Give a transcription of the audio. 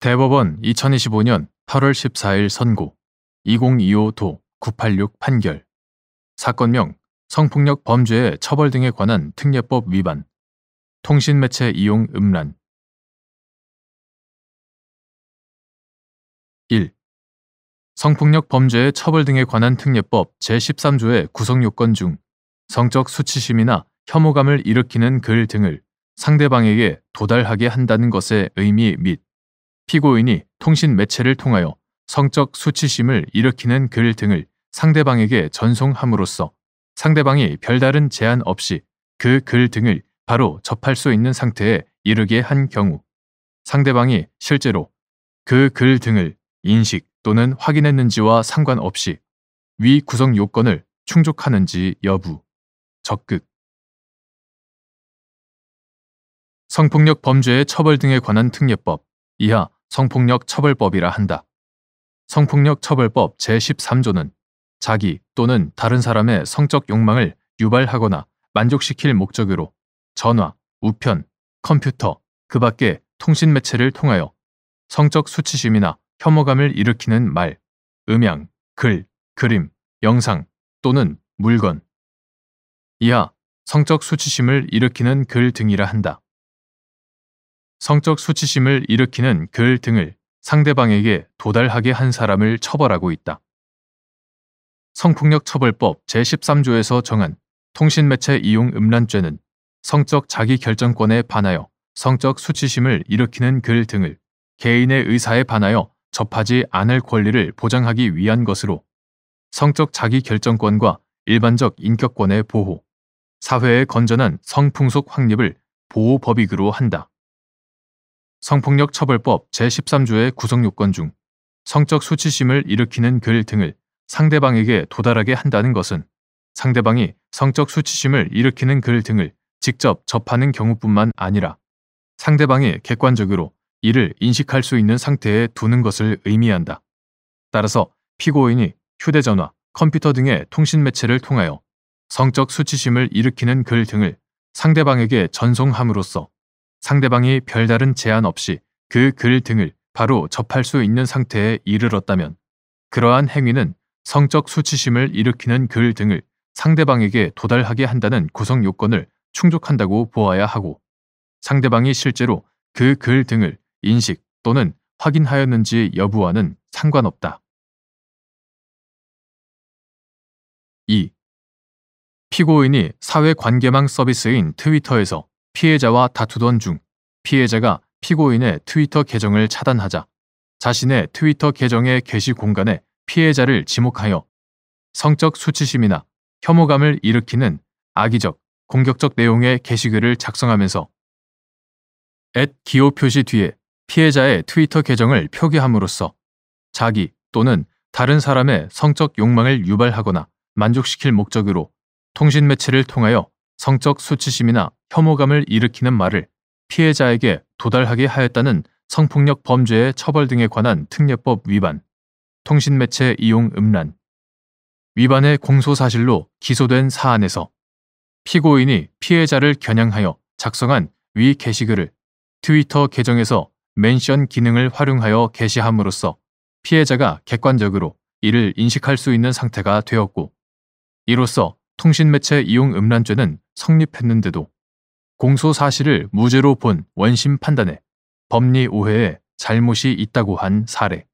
대법원 2025년 8월 14일 선고 2025도 986 판결 사건명 성폭력 범죄의 처벌 등에 관한 특례법 위반 통신매체 이용 음란 1. 성폭력 범죄의 처벌 등에 관한 특례법 제13조의 구성요건 중 성적 수치심이나 혐오감을 일으키는 글 등을 상대방에게 도달하게 한다는 것의 의미 및 피고인이 통신 매체를 통하여 성적 수치심을 일으키는 글 등을 상대방에게 전송함으로써 상대방이 별다른 제한 없이 그 글 등을 바로 접할 수 있는 상태에 이르게 한 경우 상대방이 실제로 그 글 등을 인식 또는 확인했는지와 상관없이 위 구성 요건을 충족하는지 여부. 적극. 성폭력 범죄의 처벌 등에 관한 특례법 이하 성폭력 처벌법이라 한다. 성폭력 처벌법 제13조는 자기 또는 다른 사람의 성적 욕망을 유발하거나 만족시킬 목적으로 전화, 우편, 컴퓨터, 그 밖의 통신매체를 통하여 성적 수치심이나 혐오감을 일으키는 말, 음향, 글, 그림, 영상 또는 물건 이하 성적 수치심을 일으키는 글 등이라 한다. 성적 수치심을 일으키는 글 등을 상대방에게 도달하게 한 사람을 처벌하고 있다. 성폭력 처벌법 제13조에서 정한 통신매체 이용 음란죄는 성적 자기결정권에 반하여 성적 수치심을 일으키는 글 등을 개인의 의사에 반하여 접하지 않을 권리를 보장하기 위한 것으로 성적 자기결정권과 일반적 인격권의 보호, 사회의 건전한 성풍속 확립을 보호법익으로 한다. 성폭력 처벌법 제13조의 구성요건 중 성적 수치심을 일으키는 글 등을 상대방에게 도달하게 한다는 것은 상대방이 성적 수치심을 일으키는 글 등을 직접 접하는 경우뿐만 아니라 상대방이 객관적으로 이를 인식할 수 있는 상태에 두는 것을 의미한다. 따라서 피고인이 휴대전화, 컴퓨터 등의 통신매체를 통하여 성적 수치심을 일으키는 글 등을 상대방에게 전송함으로써 상대방이 별다른 제한 없이 그 글 등을 바로 접할 수 있는 상태에 이르렀다면 그러한 행위는 성적 수치심을 일으키는 글 등을 상대방에게 도달하게 한다는 구성 요건을 충족한다고 보아야 하고 상대방이 실제로 그 글 등을 인식 또는 확인하였는지 여부와는 상관없다. 2. 피고인이 사회관계망 서비스인 트위터에서 피해자와 다투던 중 피해자가 피고인의 트위터 계정을 차단하자 자신의 트위터 계정의 게시 공간에 피해자를 지목하여 성적 수치심이나 혐오감을 일으키는 악의적, 공격적 내용의 게시글을 작성하면서 기호 표시 뒤에 피해자의 트위터 계정을 표기함으로써 자기 또는 다른 사람의 성적 욕망을 유발하거나 만족시킬 목적으로 통신매체를 통하여 성적 수치심이나 혐오감을 일으키는 말을 피해자에게 도달하게 하였다는 성폭력 범죄의 처벌 등에 관한 특례법 위반, 통신매체 이용 음란. 위반의 공소사실로 기소된 사안에서 피고인이 피해자를 겨냥하여 작성한 위 게시글을 트위터 계정에서 멘션 기능을 활용하여 게시함으로써 피해자가 객관적으로 이를 인식할 수 있는 상태가 되었고 이로써 통신매체 이용 음란죄는 성립했는데도 공소사실을 무죄로 본 원심 판단에 법리 오해에 잘못이 있다고 한 사례.